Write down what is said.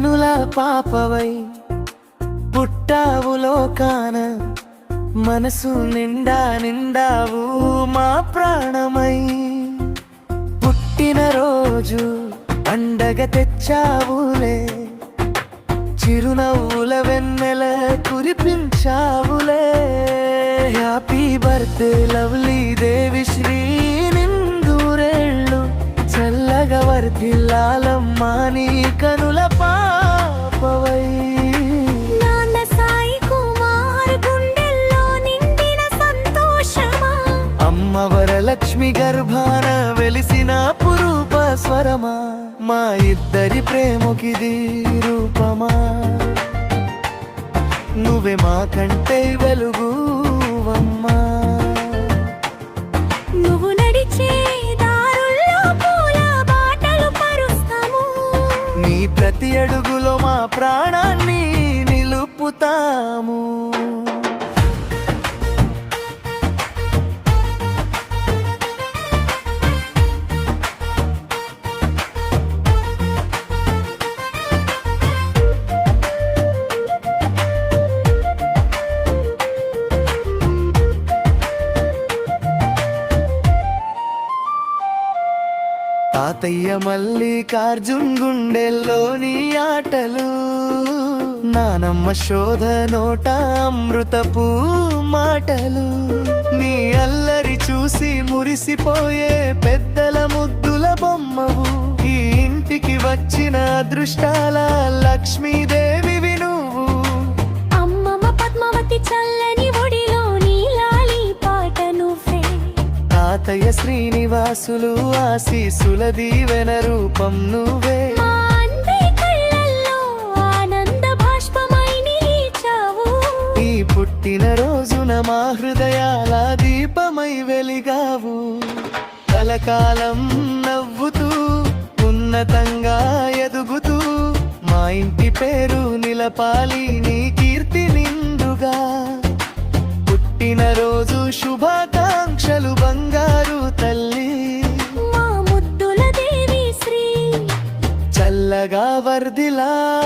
కనుల పాపవై పుట్టావు లోకాన, మనసు నిండా నిండావు మా ప్రాణమై. పుట్టినరోజు పండగ తెచ్చావులే, చిరునవ్వుల వెన్నెల కురిపించావులే. హ్యాపీ బర్త్డే లవ్లీ దేవిశ్రీ, నిందూరేళ్ళు చల్లగా వర్ధిల్లాలమ్మా నీ కనుల పాపవై. నాన్న సాయి కుమార్ గుండెల్లో నిండిన సంతోషమా, అమ్మ వరలక్ష్మి గర్భాన వెలిసిన పురూప స్వరమా, మా ఇద్దరి ప్రేమకిది రూపమా. నువ్వే మా కంటే వెలుగువమ్మా. నువ్వు నడిచే దారుల్లో పూల బాటలు పరుస్తాము, నీ ప్రతి అడుగులో మా ప్రాణాన్ని నిలుపుతాము. తాతయ్య మల్లికార్జున్ గుండెల్లోని ఆటలు, నానమ్మ శోధ నోట అమృతపు మాటలు. నీ అల్లరి చూసి మురిసిపోయే పెద్దల ముద్దుల బొమ్మవు, ఈ ఇంటికి వచ్చిన అదృష్టాల లక్ష్మీదేవి నువ్వు. అమ్మమ్మ పద్మావతి చల్లని ఒడిలో నీ లాలి పాట నువ్వే, తాతయ్య శ్రీనివాసులు ఆశీసుల దీవెన రూపం నువ్వే. మా అందరి కళ్ళల్లో ఆనంద బాష్పమై నిలిచావు, ఈ పుట్టిన రోజున మా హృదయాల దీపమై వెలిగావు. కలకాలం నవ్వుతూ ఉన్నతంగా ఎదుగుతూ, మా ఇంటి పేరు నిలపాలి నీ కీర్తి నిండుగా. పుట్టినరోజు శుభాకాంక్షలు బంగారు తల్లి, మా ముద్దుల దేవి శ్రీ చల్లగా వర్ధిల్లాలి.